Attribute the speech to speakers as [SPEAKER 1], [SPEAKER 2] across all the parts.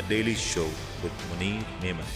[SPEAKER 1] The Daily Show with Munir Memon.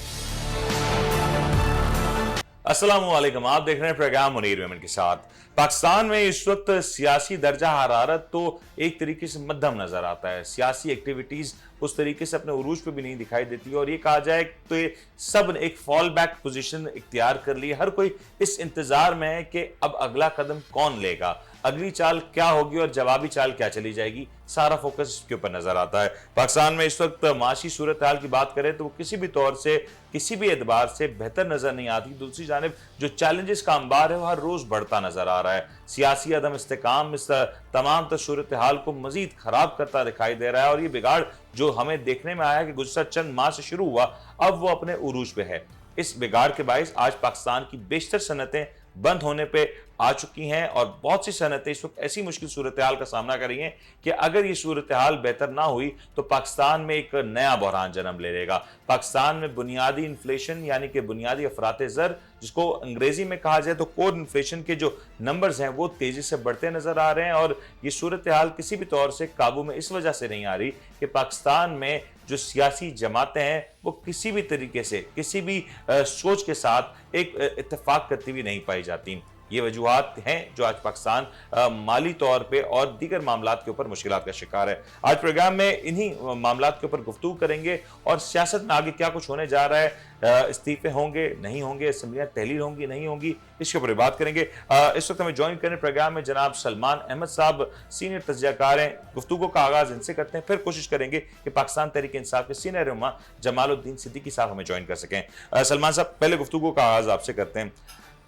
[SPEAKER 1] अस्सलामुअलैकुम, आप देख रहे हैं प्रोग्राम मुनीर मेमन के साथ। पाकिस्तान में इस वक्त सियासी दर्जा हरारत तो एक तरीके से मध्यम नजर आता है। सियासी एक्टिविटीज उस तरीके से अपने उरूज पे भी नहीं दिखाई देती और ये कहा जाए तो ये सब ने एक फॉल बैक पोजीशन इख्तियार कर ली। हर कोई इस इंतजार में है कि अब अगला कदम कौन लेगा, अगली चाल क्या होगी और जवाबी चाल क्या चली जाएगी। सारा फोकस इसके ऊपर नजर आता है। पाकिस्तान में इस वक्त माशी सूरत हाल की बात करें तो वो किसी भी तौर से, किसी भी एतबार से बेहतर नजर नहीं आती। दूसरी जानिब जो चैलेंजेस का अंबार है वो हर रोज बढ़ता नजर आ रहा है। सियासी अदम इस्तेकाम इस तमाम सूरत हाल को मजीद खराब करता दिखाई दे रहा है और ये बिगाड़ जो हमें देखने में आया कि गुज़श्ता चंद माह से शुरू हुआ, अब वो अपने उरूज पे है। इस बिगाड़ के बायस आज पाकिस्तान की बेशतर सनतें बंद होने पे आ चुकी हैं और बहुत सी सनतें इस वक्त ऐसी मुश्किल सूरत हाल का सामना कर रही हैं कि अगर ये सूरत हाल बेहतर ना हुई तो पाकिस्तान में एक नया बहरान जन्म ले लेगा। पाकिस्तान में बुनियादी इन्फ्लेशन यानी कि बुनियादी अफराते ज़र, जिसको अंग्रेजी में कहा जाए तो कोर इन्फ्लेशन के जो नंबर्स हैं वो तेजी से बढ़ते नजर आ रहे हैं और ये सूरत हाल किसी भी तौर से काबू में इस वजह से नहीं आ रही कि पाकिस्तान में जो सियासी जमातें हैं वो किसी भी तरीके से, किसी भी सोच के साथ एक इत्तेफाक करती हुई नहीं पाई जाती। ये वजूहात हैं जो आज पाकिस्तान माली तौर पे और दीगर मामलात के ऊपर मुश्किलात का शिकार है। आज प्रोग्राम में इन्हीं मामलात के ऊपर गुफ्तगू करेंगे और सियासत में आगे क्या कुछ होने जा रहा है, इस्तीफे होंगे नहीं होंगे, असम्बलियाँ तहलील होंगी नहीं होंगी, इसके ऊपर बात करेंगे। इस वक्त हमें ज्वाइन करें प्रोग्राम में जनाब सलमान अहमद साहब, सीनियर तज्जियाकार हैं। गुफ्तगू का आगाज इनसे करते हैं, फिर कोशिश करेंगे कि पाकिस्तान तहरीक इंसाफ के सीनियर रहनुमा जमालुद्दीन सिद्दीकी साहब हमें ज्वाइन कर सकें। सलमान साहब, पहले गुफ्तगू का आगाज आपसे करते हैं।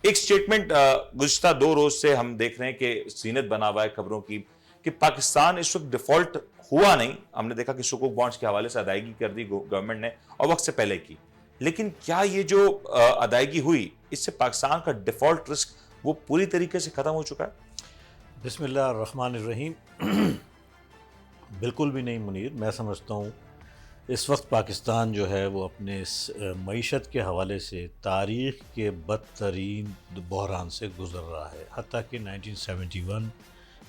[SPEAKER 1] एक स्टेटमेंट गुज़श्ता 2 रोज से हम देख रहे हैं कि सीनत बना हुआ है खबरों की कि पाकिस्तान इस वक्त डिफॉल्ट हुआ नहीं। हमने देखा कि सुकूक बॉन्ड्स के हवाले से अदायगी कर दी गवर्नमेंट ने और वक्त से पहले की, लेकिन क्या ये जो अदायगी हुई इससे पाकिस्तान का डिफॉल्ट रिस्क वो पूरी तरीके से खत्म हो चुका है?
[SPEAKER 2] बिस्मिल्लाह रहमान रहीम। बिल्कुल भी नहीं मुनीर, मैं समझता हूँ इस वक्त पाकिस्तान जो है वो अपने इस मईशत के हवाले से तारीख़ के बदतरीन बहरान से गुज़र रहा है। हत्ता कि 1971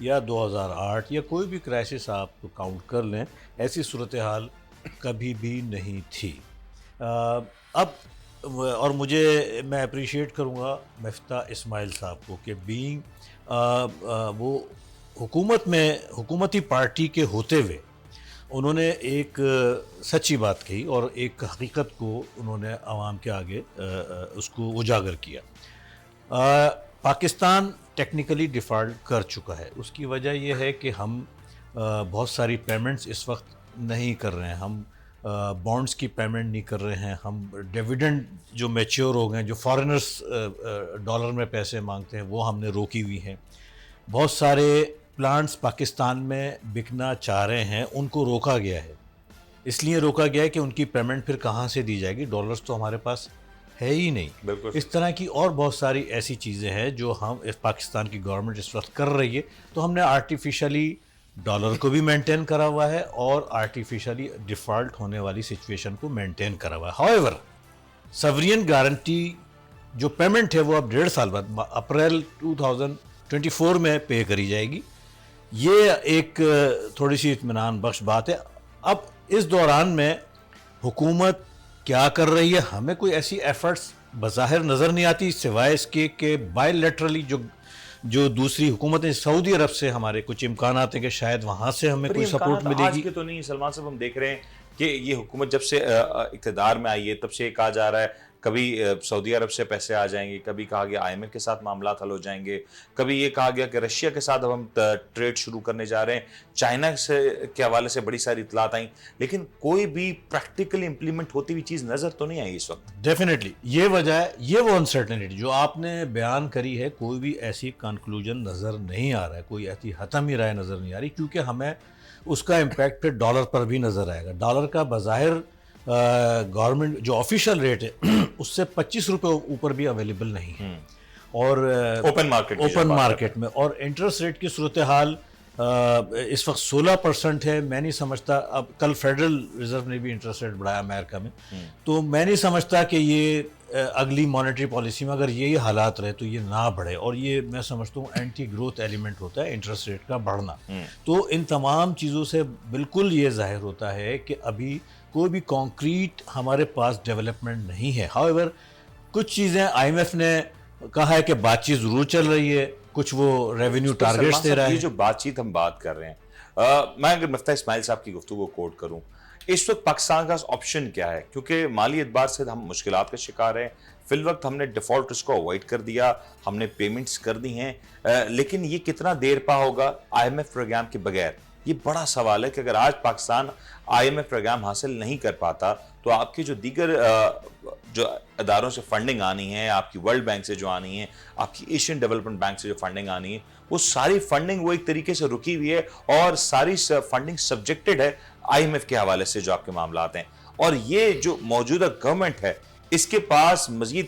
[SPEAKER 2] या 2008 या कोई भी क्राइसिस आप काउंट कर लें, ऐसी सूरत हाल कभी भी नहीं थी। अब और मैं अप्रिशिएट करूँगा मिफ्ता इस्माइल साहब को कि बीइंग वो हुकूमती पार्टी के होते हुए उन्होंने एक सच्ची बात कही और एक हकीकत को उन्होंने आवाम के आगे उसको उजागर किया। पाकिस्तान टेक्निकली डिफ़ॉल्ट कर चुका है। उसकी वजह यह है कि हम बहुत सारी पेमेंट्स इस वक्त नहीं कर रहे हैं। हम बॉन्ड्स की पेमेंट नहीं कर रहे हैं। हम डिविडेंड जो मैच्योर हो गए, जो फॉरेनर्स डॉलर में पैसे मांगते हैं, वो हमने रोकी हुई हैं। बहुत सारे प्लांट्स पाकिस्तान में बिकना चाह रहे हैं, उनको रोका गया है। इसलिए रोका गया है कि उनकी पेमेंट फिर कहाँ से दी जाएगी, डॉलर्स तो हमारे पास है ही नहीं। इस तरह की और बहुत सारी ऐसी चीज़ें हैं जो हम इस पाकिस्तान की गवर्नमेंट इस वक्त कर रही है। तो हमने आर्टिफिशियली डॉलर को भी मेंटेन करा हुआ है और आर्टिफिशियली डिफ़ॉल्ट होने वाली सिचुएशन को मेंटेन करा हुआ है। हाउएवर, सवरियन गारंटी जो पेमेंट है वो अब 1.5 साल बाद अप्रैल 2024 में पे करी जाएगी। ये एक थोड़ी सी इत्मीनान बख्श बात है। अब इस दौरान में हुकूमत क्या कर रही है, हमें कोई ऐसी एफर्ट्स बज़ाहिर नज़र नहीं आती सिवाय इसके कि बायलैटरली जो दूसरी हुकूमतें, सऊदी अरब से हमारे कुछ इम्कान आते हैं कि शायद वहाँ से हमें कोई सपोर्ट मिलेगी।
[SPEAKER 1] आज के तो नहीं सलमान साहब, हम देख रहे हैं कि ये हुकूमत जब से इक़्तिदार में आई है तब से कहा जा रहा है कभी सऊदी अरब से पैसे आ जाएंगे, कभी कहा गया IMF के साथ मामला हल हो जाएंगे, कभी ये कहा गया कि रशिया के साथ अब हम ट्रेड शुरू करने जा रहे हैं, चाइना से के हवाले से बड़ी सारी इतलात आई, लेकिन कोई भी प्रैक्टिकली इंप्लीमेंट होती हुई चीज़ नज़र तो नहीं आई इस वक्त।
[SPEAKER 2] डेफिनेटली ये वजह है, ये वो अनसर्टेनिटी जो आपने बयान करी है, कोई भी ऐसी कंक्लूजन नज़र नहीं आ रहा है, कोई ऐसी हतम ही राय नज़र नहीं आ रही, क्योंकि हमें उसका इम्पैक्ट फिर डॉलर पर भी नज़र आएगा। डॉलर का बज़ाहिर गवर्नमेंट जो ऑफिशियल रेट है उससे 25 रुपये ऊपर भी अवेलेबल नहीं है और ओपन मार्केट में, और इंटरेस्ट रेट की सूरत हाल इस वक्त 16% है। मैं नहीं समझता, अब कल फेडरल रिजर्व ने भी इंटरेस्ट रेट बढ़ाया अमेरिका में, तो मैं नहीं समझता कि ये अगली मॉनेटरी पॉलिसी में अगर यही हालात रहे तो ये ना बढ़े, और ये मैं समझता हूँ एंटी ग्रोथ एलिमेंट होता है इंटरेस्ट रेट का बढ़ना। तो इन तमाम चीज़ों से बिल्कुल ये जाहिर होता है कि अभी कोई भी कॉन्क्रीट हमारे पास डेवलपमेंट नहीं है। हाउएवर कुछ चीज़ें IMF ने कहा है कि बातचीत ज़रूर चल रही है, कुछ वो रेवेन्यू टारगेट्स दे रहा है।
[SPEAKER 1] ये जो बातचीत हम बात कर रहे हैं, मैं अगर मुफ्ती इस्माइल साहब की गुफ्तगू को कोट करूं, इस वक्त पाकिस्तान का ऑप्शन क्या है? क्योंकि माली एतबार से हम मुश्किलात का शिकार हैं। फिल वक्त हमने डिफॉल्ट रिस्क को अवॉइड कर दिया, हमने पेमेंट्स कर दी हैं, लेकिन ये कितना देर पा होगा IMF प्रोग्राम के बगैर? ये बड़ा सवाल है कि अगर आज पाकिस्तान IMF प्रोग्राम हासिल नहीं कर पाता तो आपकी जो दीगर जो अदारों से फंडिंग आनी है, आपकी वर्ल्ड बैंक से जो आनी है, आपकी एशियन डेवलपमेंट बैंक से जो फंडिंग आनी है, वो सारी फंडिंग वो एक तरीके से रुकी हुई है और सारी फंडिंग सब्जेक्टेड है IMF के हवाले से जो आपके मामलात हैं। और ये जो मौजूदा गवर्नमेंट है, इसके पास मजीद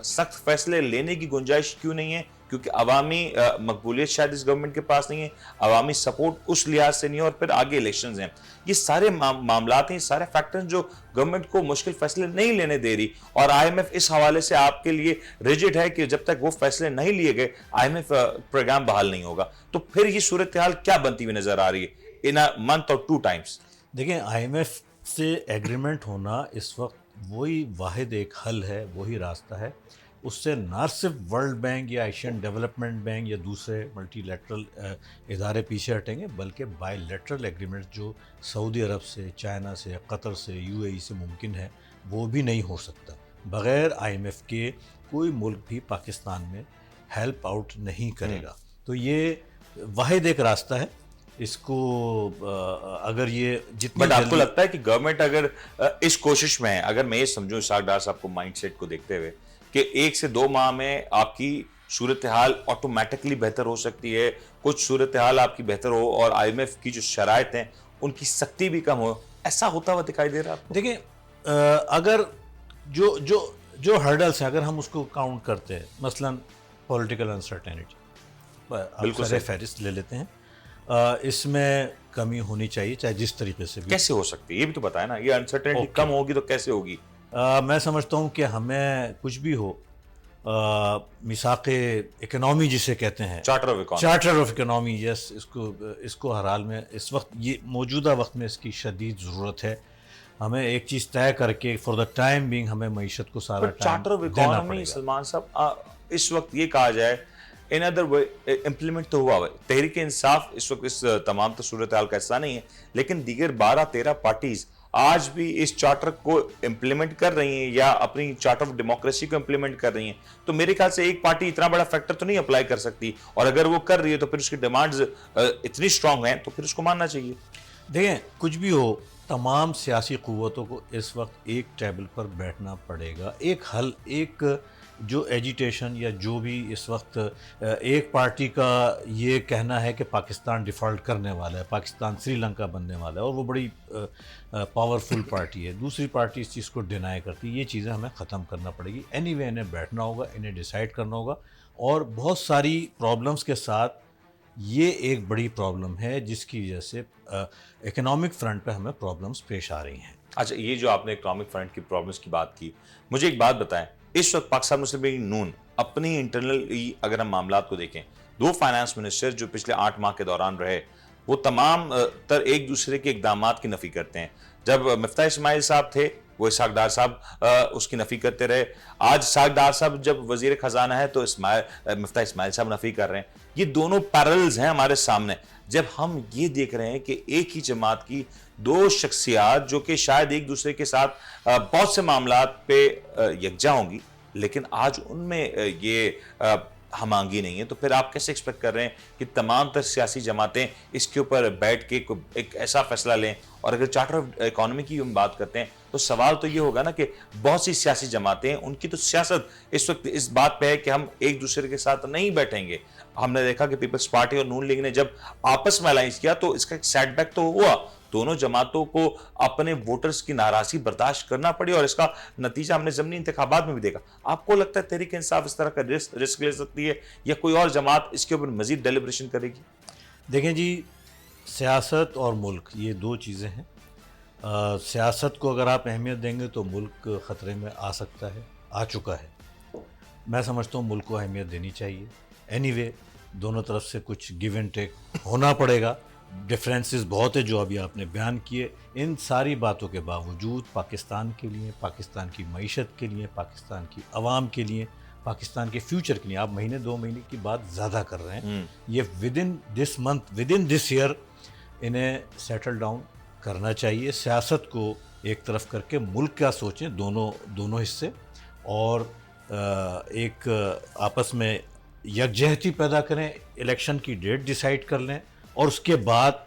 [SPEAKER 1] सख्त फैसले लेने की गुंजाइश क्यों नहीं है? क्योंकि अवामी मकबूलियत शायद इस गवर्नमेंट के पास नहीं है, अवामी सपोर्ट उस लिहाज से नहीं है, और फिर आगे इलेक्शंस हैं। ये सारे मामलात हैं, सारे फैक्टर्स जो गवर्नमेंट को मुश्किल फैसले नहीं लेने दे रही, और IMF इस हवाले से आपके लिए रिजिड है कि जब तक वो फैसले नहीं लिए गए IMF प्रोग्राम बहाल नहीं होगा। तो फिर ये सूरत हाल क्या बनती हुई नजर आ रही है इन अ मंथ और 2 टाइम्स?
[SPEAKER 2] देखिए, IMF से एग्रीमेंट होना इस वक्त वही वाहिद एक हल है, वही रास्ता है। उससे ना सिर्फ वर्ल्ड बैंक या एशियन डेवलपमेंट बैंक या दूसरे मल्टीलैटरल इदारे पीछे हटेंगे, बल्कि बायलैटरल एग्रीमेंट जो सऊदी अरब से, चाइना से, कतर से, UAE से मुमकिन है, वो भी नहीं हो सकता। बग़ैर IMF के कोई मुल्क भी पाकिस्तान में हेल्प आउट नहीं करेगा। तो ये वाहिद एक रास्ता है। इसको अगर ये जितनी
[SPEAKER 1] बट आपको लगता है कि गवर्नमेंट अगर इस कोशिश में है, अगर मैं ये समझूं इसाक डार साहब को माइंडसेट को देखते हुए कि 1 से 2 माह में आपकी सूरत हाल ऑटोमेटिकली बेहतर हो सकती है, कुछ सूरत हाल आपकी बेहतर हो और IMF की जो शराइत हैं उनकी सख्ती भी कम हो, ऐसा होता हुआ दिखाई दे रहा है आपको?
[SPEAKER 2] देखिए, अगर जो जो जो हर्डल्स हैं अगर हम उसको काउंट करते हैं, मसलन पॉलिटिकल अनसर्टेनिटी, बिल्कुल सर फहरिस्त ले लेते हैं, इसमें कमी होनी चाहिए चाहे जिस तरीके से भी।
[SPEAKER 1] कैसे हो सकती है ये भी तो बताए ना, ये अनसर्टेनिटी कम होगी तो कैसे होगी?
[SPEAKER 2] मैं समझता हूँ कि हमें कुछ भी हो, मिसाक़े इकनॉमी जिसे कहते हैं, चार्टर ऑफ इकनॉमी, यस, इसको हर हाल में इस वक्त, ये मौजूदा वक्त में इसकी शदीद ज़रूरत है। हमें एक चीज़ तय करके फॉर द टाइम बीइंग हमें मईशत को सारा time
[SPEAKER 1] charter of economy, Salman साहब, इस वक्त ये कहा जाए इन अदर वे इम्प्लीमेंट तो हुआ है। तहरीक इंसाफ इस वक्त इस तमाम तो सूरत हाल का हिस्सा नहीं है, लेकिन दीगर 12-13 पार्टीज आज भी इस चार्टर को इम्प्लीमेंट कर रही हैं या अपनी चार्टर ऑफ डेमोक्रेसी को इम्प्लीमेंट कर रही हैं। तो मेरे ख्याल से एक पार्टी इतना बड़ा फैक्टर तो नहीं अप्लाई कर सकती, और अगर वो कर रही है तो फिर उसकी डिमांड्स इतनी स्ट्रांग हैं तो फिर उसको मानना चाहिए।
[SPEAKER 2] देखें, कुछ भी हो, तमाम सियासी क़ुव्वतों को इस वक्त एक टेबल पर बैठना पड़ेगा। एक हल, एक जो एजिटेशन या जो भी इस वक्त एक पार्टी का ये कहना है कि पाकिस्तान डिफ़ॉल्ट करने वाला है, पाकिस्तान श्रीलंका बनने वाला है, और वो बड़ी पावरफुल पार्टी है, दूसरी पार्टी इस चीज़ को डिनाई करती है। ये चीज़ें हमें ख़त्म करना पड़ेगी। एनीवे इन्हें बैठना होगा, इन्हें डिसाइड करना होगा, और बहुत सारी प्रॉब्लम्स के साथ ये एक बड़ी प्रॉब्लम है जिसकी वजह से इकोनॉमिक फ्रंट पे हमें प्रॉब्लम्स पेश आ रही हैं।
[SPEAKER 1] अच्छा, ये जो आपने इकोनॉमिक फ्रंट की प्रॉब्लम्स की बात की, मुझे एक बात बताएं, इस वक्त पाकिस्तान मुस्लिम लीग नून अपनी इंटरनल अगर हम मामलात को देखें, 2 फाइनेंस मिनिस्टर जो पिछले 8 माह के दौरान रहे, वो तमाम तर एक दूसरे के इकदामात की नफ़ी करते हैं। जब मुफ्ती इस्माइल साहब थे, वो इसाक डार साहब उसकी नफ़ी करते रहे। आज इसाक डार साहब जब वजीर खजाना है तो मुफ्ती इस्माइल साहब नफ़ी कर रहे हैं। ये दोनों पैरेलल्स हैं हमारे सामने। जब हम ये देख रहे हैं कि एक ही जमात की 2 शख्सियात जो कि शायद एक दूसरे के साथ बहुत से मामलात पे यकजा होंगी, लेकिन आज उनमें ये हमआंगी नहीं है, तो फिर आप कैसे एक्सपेक्ट कर रहे हैं कि तमाम तर सियासी जमातें इसके ऊपर बैठ के एक ऐसा फैसला लें? और अगर चार्टर ऑफ इकोनॉमी की हम बात करते हैं तो सवाल तो ये होगा ना कि बहुत सी सियासी जमातें, उनकी तो सियासत इस वक्त इस बात पे है कि हम एक दूसरे के साथ नहीं बैठेंगे। हमने देखा कि पीपल्स पार्टी और नून लीग ने जब आपस में अलायंस किया तो इसका एक सेटबैक तो हुआ, दोनों जमातों को अपने वोटर्स की नाराजगी बर्दाश्त करना पड़ी, और इसका नतीजा हमने ज़मीनी इंतखाबात में भी देखा। आपको लगता है तहरीक इंसाफ इस तरह का रिस्क ले सकती है, या कोई और जमात इसके ऊपर मजीद डेलिब्रेशन करेगी?
[SPEAKER 2] देखें जी, सियासत और मुल्क ये दो चीज़ें हैं। सियासत को अगर आप अहमियत देंगे तो मुल्क ख़तरे में आ सकता है, आ चुका है। मैं समझता हूँ मुल्क को अहमियत देनी चाहिए। एनीवे दोनों तरफ से कुछ गिव एंड टेक होना पड़ेगा। डिफरेंसेस बहुत है जो अभी आपने बयान किए। इन सारी बातों के बावजूद पाकिस्तान के लिए, पाकिस्तान की मईशत के लिए, पाकिस्तान की आवाम के लिए, पाकिस्तान के फ्यूचर के लिए आप महीने 2 महीने की बात ज़्यादा कर रहे हैं। ये with in this month, with in this year इन्हें सेटल डाउन करना चाहिए। सियासत को एक तरफ करके मुल्क का सोचें, दोनों हिस्से, और एक आपस में यकजहती पैदा करें, इलेक्शन की डेट डिसाइड कर लें और उसके बाद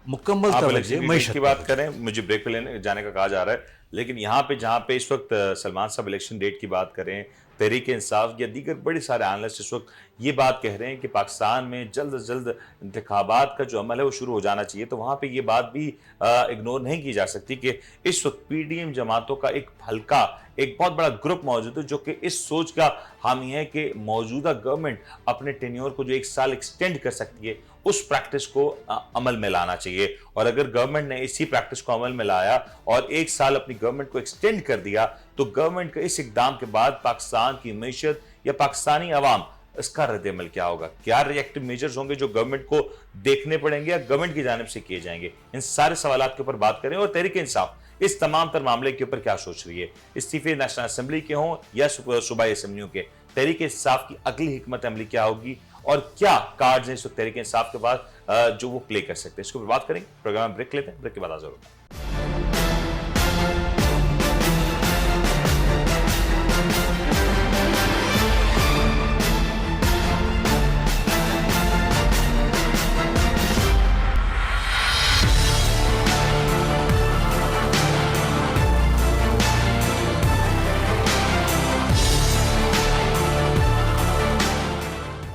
[SPEAKER 2] मुकम्मल
[SPEAKER 1] आप
[SPEAKER 2] तवज्जो
[SPEAKER 1] इलेक्शन की
[SPEAKER 2] मईशत
[SPEAKER 1] डेट की बात करें, मुझे ब्रेक पे लेने जाने का कहा जा रहा है, लेकिन यहाँ पे जहाँ पे इस वक्त सलमान साहब इलेक्शन डेट की बात करें, तहरीक इंसाफ या दीगर बड़े सारे एनालिस्ट इस वक्त ये बात कह रहे हैं कि पाकिस्तान में जल्द से जल्द इंतखाबात का जो अमल है वो शुरू हो जाना चाहिए। तो वहाँ पे ये बात भी इग्नोर नहीं की जा सकती कि इस वक्त पीडीएम जमातों का एक हल्का, एक बहुत बड़ा ग्रुप मौजूद है जो कि इस सोच का हामी है कि मौजूदा गवर्नमेंट अपने टेन्योर को जो 1 साल एक्सटेंड कर सकती है उस प्रैक्टिस को अमल में लाना चाहिए। और अगर गवर्नमेंट ने इसी प्रैक्टिस को अमल में लाया और 1 साल अपनी गवर्नमेंट को एक्सटेंड कर दिया तो गवर्नमेंट के इस इकदाम के बाद पाकिस्तान की मईशत या पाकिस्तानी अवाम, इसका रद्द-ए-अमल क्या होगा? क्या रिएक्टिव मेजर्स होंगे जो गवर्नमेंट को देखने पड़ेंगे या गवर्नमेंट की जानिब से किए जाएंगे? इन सारे सवालात के ऊपर बात करें। और तहरीक इंसाफ इस तमाम तर मामले के ऊपर क्या सोच रही है? इस्तीफे नेशनल असेंबली के हों या सूबाई असेंबलियों के, तहरीक इंसाफ की अगली हिकमत अमली क्या होगी और क्या कार्ड्स हैं इस वक्त तहरीक इंसाफ के पास जो वो प्ले कर सकते हैं? इसके ऊपर बात करेंगे। प्रोग्राम में ब्रेक लेते हैं, ब्रेक के बाद हाजिर होते हैं।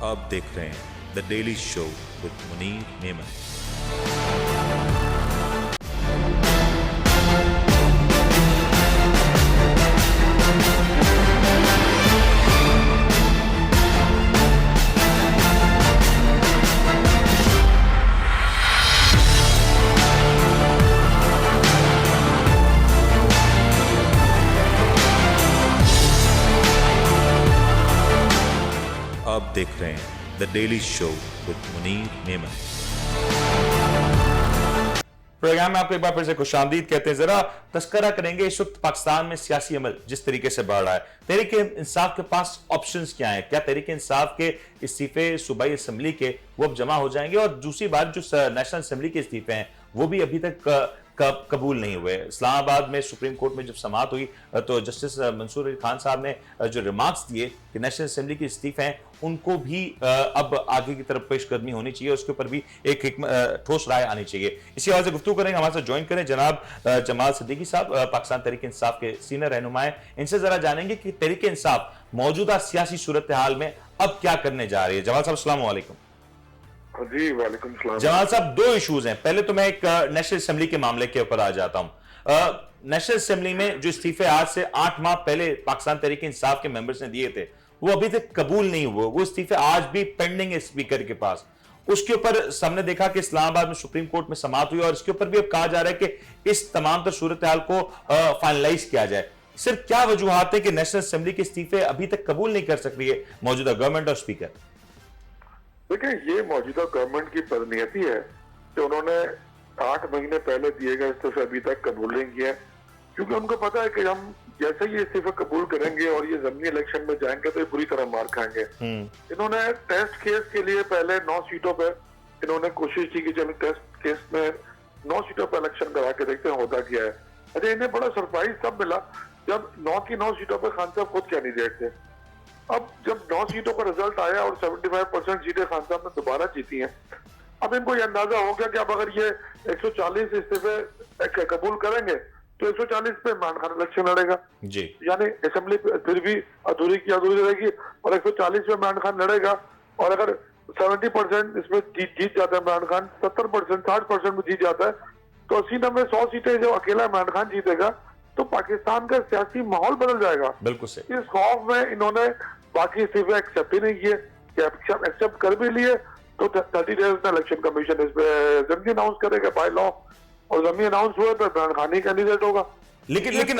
[SPEAKER 1] आप देख रहे हैं the daily show with Munir Memon. आप देख रहे हैं the daily show with Munir Memon. Programme में आपको एक बार फिर से खुशामदीद कहते हैं। जरा तस्करा करेंगे इस वक्त पाकिस्तान में सियासी अमल जिस तरीके से बढ़ रहा है, तहरीक इंसाफ के पास ऑप्शंस क्या हैं? क्या तहरीक इंसाफ के इस्तीफे सूबाई असेंबली के वो अब जमा हो जाएंगे? और दूसरी बात, जो नेशनल असेंबली के इस्तीफे हैं वो भी अभी तक कबूल नहीं हुए। इस्लामाबाद में सुप्रीम कोर्ट में जब समाअत हुई तो जस्टिस मंसूर अली खान साहब ने जो रिमार्क्स दिए कि नेशनल असेंबली के इस्तीफे हैं उनको भी अब आगे की तरफ पेशकदमी होनी चाहिए, उसके ऊपर भी एक ठोस राय आनी चाहिए। इसी हवाले से गुफ्तगू करेंगे। हमारे साथ ज्वाइन करें जनाब जमाल सिद्दीकी साहब, पाकिस्तान तहरीक इंसाफ के सीनियर रहनुमा हैं। इनसे जरा जानेंगे कि तहरीक इंसाफ मौजूदा सियासी सूरत हाल में अब क्या करने जा रही है। जमाल साहब अस्सलाम वालेकुम।
[SPEAKER 3] जी वालेकुम सलाम।
[SPEAKER 1] जमाल साहब, दो इश्यूज हैं। पहले तो मैं एक नेशनल असेंबली के मामले के ऊपर आ जाता हूं। नेशनल असेंबली में जो इस्तीफे आज से 8 माह पहले पाकिस्तान तहरीक इंसाफ के मेंबर्स ने दिए थे वो अभी तक कबूल नहीं हुए। वो इस्तीफे आज भी पेंडिंग है स्पीकर के पास। उसके ऊपर हमने देखा कि इस्लामाबाद में सुप्रीम कोर्ट में समाअत हुई और इसके ऊपर भी अब कहा जा रहा है कि इस तमाम तर सूरत हाल को फाइनलाइज किया जाए। सिर्फ क्या वजूहत है कि नेशनल असेंबली के इस्तीफे अभी तक कबूल नहीं कर सक रही है मौजूदा गवर्नमेंट और स्पीकर?
[SPEAKER 3] देखिए, ये मौजूदा गवर्नमेंट की बदनीयती है कि उन्होंने 8 महीने पहले दिए गए इस्तीफे अभी तक कबूल नहीं किए, क्योंकि उनको पता है कि हम जैसे ही इस्तीफे कबूल करेंगे और ये जमीनी इलेक्शन में जाएंगे तो ये बुरी तरह मार खाएंगे। इन्होंने टेस्ट केस के लिए पहले 9 सीटों पे इन्होंने कोशिश की कि चलो टेस्ट केस में 9 सीटों पर इलेक्शन करा के देखते हैं होता क्या है। अच्छा, इन्हें बड़ा सरप्राइज तब मिला जब 9 की 9 सीटों पर खान साहब खुद कैंडिडेट थे। अब जब 9 सीटों का रिजल्ट आया और 75% सीटें खान साहब ने दोबारा जीती हैं, अब इनको ये अंदाजा हो गया कि अब अगर ये 140 इस्तीफे कबूल करेंगे तो 140 पे इमरान खान इलेक्शन लड़ेगा
[SPEAKER 1] जी,
[SPEAKER 3] यानी असेंबली फिर भी अधूरी की अधूरी रहेगी और 140 पे इमरान खान लड़ेगा। और अगर 70% इसमें जीत जाता है इमरान खान, 70% 60% में जीत जाता है, तो 80-90 100 सीटें जो अकेला इमरान खान जीतेगा तो पाकिस्तान का सियासी माहौल बदल जाएगा।
[SPEAKER 1] बिल्कुल सही।
[SPEAKER 3] इस खौफ में इन्होंने बाकी इस्तीफे एक्सेप्ट ही नहीं किए, एक्सेप्ट कर भी लिए तो 30 डेज में इलेक्शन कमीशन इस पे जल्दी अनाउंस करेगा बाय लॉ, और जमीन अनाउंस हुआ तो इमरान खान ही कैंडिडेट होगा।
[SPEAKER 1] लेकिन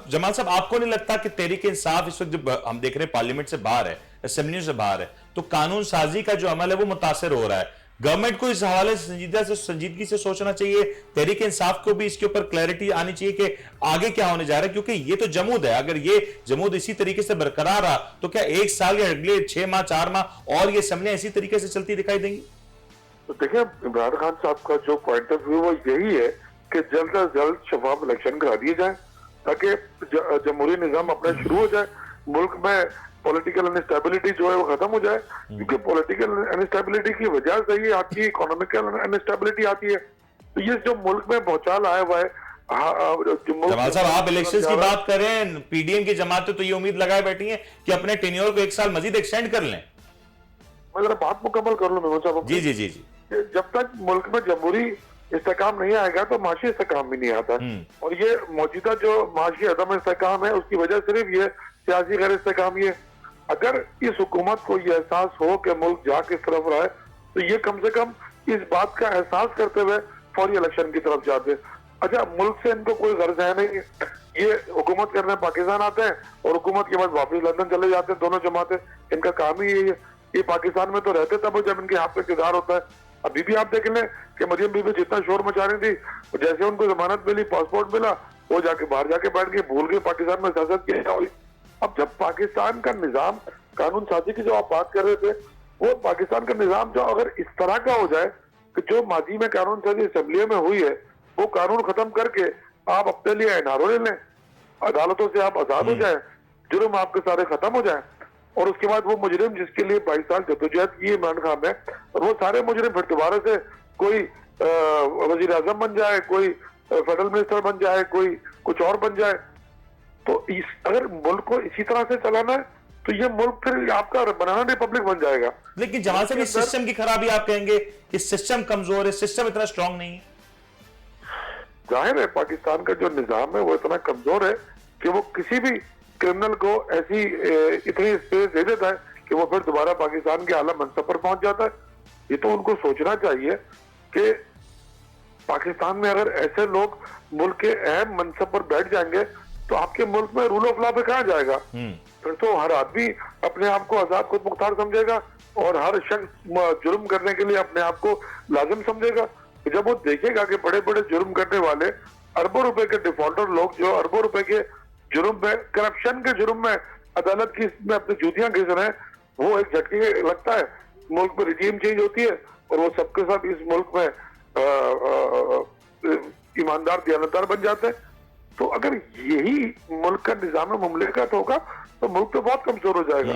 [SPEAKER 1] जमाल साहब, आपको नहीं लगता कि तहरीक इंसाफ इस वक्त जब हम देख रहे हैं पार्लियामेंट से बाहर है, असेंबलियों से बाहर है, तो कानून साजी का जो अमल है वो मुतासर हो रहा है। गवर्नमेंट को इस हवाले से संजीदगी से सोचना चाहिए, तहरीक इंसाफ को भी इसके ऊपर क्लैरिटी आनी चाहिए कि आगे क्या होने जा रहा है, क्योंकि ये तो जमूद है। अगर ये जमूद इसी तरीके से बरकरार रहा तो क्या 1 साल या अगले 6 माह 4 माह और ये असेंबलियां इसी तरीके से चलती दिखाई देंगी?
[SPEAKER 3] तो देखिए, इमरान खान साहब का जो पॉइंट ऑफ व्यू वो यही है कि जल्द से जल्द शफाफ इलेक्शन करा दिए जाए ताकि जमहूरी निजाम अपना शुरू हो जाए, मुल्क में पॉलिटिकल अनस्टेबिलिटी जो है वो खत्म हो जाए, क्योंकि पॉलिटिकल अनस्टेबिलिटी की वजह से ही आपकी इकोनॉमिकल अनस्टेबिलिटी आती है। तो ये जो मुल्क में भौचाल आया हुआ है,
[SPEAKER 1] जमाल साहब आप इलेक्शंस की बात करें, पीडीएम की जमातें तो ये उम्मीद लगाए बैठी हैं कि अपने टेन्योर को 1 साल मजीद एक्सटेंड कर लें।
[SPEAKER 3] मैं जरा बात मुकम्मल कर लूं मेमन साहब।
[SPEAKER 1] जी जी जी जी।
[SPEAKER 3] जब तक मुल्क में जमहूरी इस्तेकाम नहीं आएगा तो माशी इस्तेकाम भी नहीं आता। और ये मौजूदा जो माशी अदम इस्तेकाम है उसकी वजह सिर्फ ये सियासी गैर इस्तेकाम ही है। अगर इस हुकूमत को ये एहसास हो कि मुल्क जा किस तरफ रहा है तो ये कम से कम इस बात का एहसास करते हुए फौरी इलेक्शन की तरफ जाते। अच्छा, मुल्क से इनको कोई गर्ज है नहीं, ये हुकूमत करने पाकिस्तान आते हैं और हुकूमत के बाद वापस लंदन चले जाते हैं, दोनों जमातें, इनका काम ही यही है। ये पाकिस्तान में तो रहते तब जब इनके हाथ में इक़्तिदार होता है। अभी भी आप देख लें कि मरियम बीबी जितना शोर मचा रही थी, जैसे उनको जमानत मिली, पासपोर्ट मिला, वो जाके बाहर जाके बैठ गए, भूल गए पाकिस्तान में सियासत क्या हुई। अब जब पाकिस्तान का निजाम कानून साजी की जो आप बात कर रहे थे, वो पाकिस्तान का निजाम जो अगर इस तरह का हो जाए कि जो माजी में कानून साजी असेंबलियों में हुई है वो कानून खत्म करके आप अपने लिए एनआरओ ले लें, अदालतों से आप आजाद हो जाए, जुर्म आपके सारे खत्म हो जाए, और उसके बाद वो मुजरिम जिसके लिए 22 साल जद्दोजहद की इमरान खान ने, और वो सारे मुजरिम फिर दोबारा से कोई वजीर आजम बन जाए, कोई फेडरल मिनिस्टर बन जाए, कोई कुछ और बन जाए। तो अगर मुल्क को इसी तरह से चलाना है तो ये मुल्क फिर आपका बनाना रिपब्लिक बन जाएगा।
[SPEAKER 1] लेकिन जहां से भी सिस्टम की खराबी आप कहेंगे कि सिस्टम कमजोर है, सिस्टम इतना स्ट्रांग नहीं है।
[SPEAKER 3] जाहिर है पाकिस्तान का जो निजाम है वो इतना कमजोर है कि वो किसी भी क्रिमिनल को ऐसी इतनी स्पेस दे देता है कि वो फिर दोबारा पाकिस्तान के आला मनसब पर पहुंच जाता है। ये तो उनको सोचना चाहिए कि पाकिस्तान में अगर ऐसे लोग मुल्क के अहम मनसब पर बैठ जाएंगे तो आपके मुल्क में रूल ऑफ लॉ पे कहां जाएगा। फिर तो हर आदमी अपने आप को आजाद खुद मुख्तार समझेगा और हर शख्स जुर्म करने के लिए अपने आप को लाजिम समझेगा। जब वो देखेगा कि बड़े बड़े जुर्म करने वाले अरबों रुपए के डिफॉल्टर लोग जो अरबों रुपए के जुर्म में, करप्शन के जुर्म में अदालत की में अपनी जूतियां घिस रहे हैं, वो एक झटके लगता है, मुल्क में रिजीम चेंज होती है और वो सबके सब इस मुल्क में ईमानदार दियानतदार बन जाते हैं। तो अगर यही मुल्क का निजाम मुमलिकत होगा तो मुल्क तो बहुत कमजोर हो जाएगा।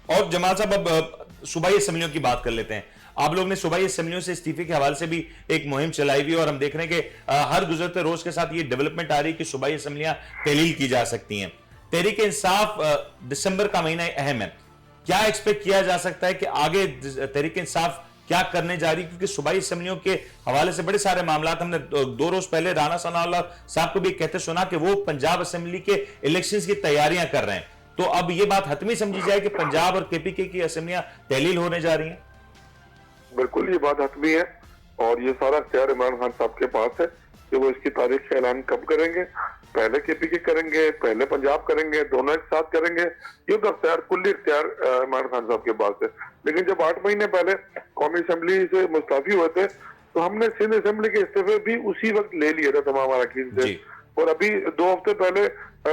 [SPEAKER 1] और जमाल साहब, अब सूबाई असेंबलियों की बात कर लेते हैं। आप लोग ने सूबाई असेंबलियों से इस्तीफे के हवाले से भी एक मुहिम चलाई हुई है और हम देख रहे हैं कि हर गुजरते रोज के साथ ये डेवलपमेंट आ रही है कि सूबाई असेंबलियां तहलील की जा सकती हैं। तहरीक इंसाफ, दिसंबर का महीना अहम है, क्या एक्सपेक्ट किया जा सकता है कि आगे तहरीक इंसाफ क्या करने जा रही है? क्योंकि सूबाई असेंबलियों के हवाले से बड़े सारे मामला, हमने 2 रोज पहले राना सनाउल्लाह साहब को भी कहते सुना कि वो पंजाब असेंबली के इलेक्शंस की तैयारियां कर रहे हैं। तो अब ये बात हतमी समझी जाए कि पंजाब और केपीके की असेंबलियां तहलील होने जा रही हैं।
[SPEAKER 3] बिल्कुल ये बात हतमी है और ये सारा इख्तियार इमरान खान साहब के पास है कि वो इसकी तारीख का ऐलान कब करेंगे। पहले केपीके करेंगे, पहले पंजाब करेंगे, दोनों एक साथ करेंगे, ये तो इख्तियार कुल्ली इख्तियार इमरान खान साहब के पास है। लेकिन जब 8 महीने पहले कौमी असेंबली से मुस्ताफी हुए थे तो हमने सिंध असेंबली के इस्तीफे भी उसी वक्त ले लिए थे तमाम अरकान से। और अभी 2 हफ्ते पहले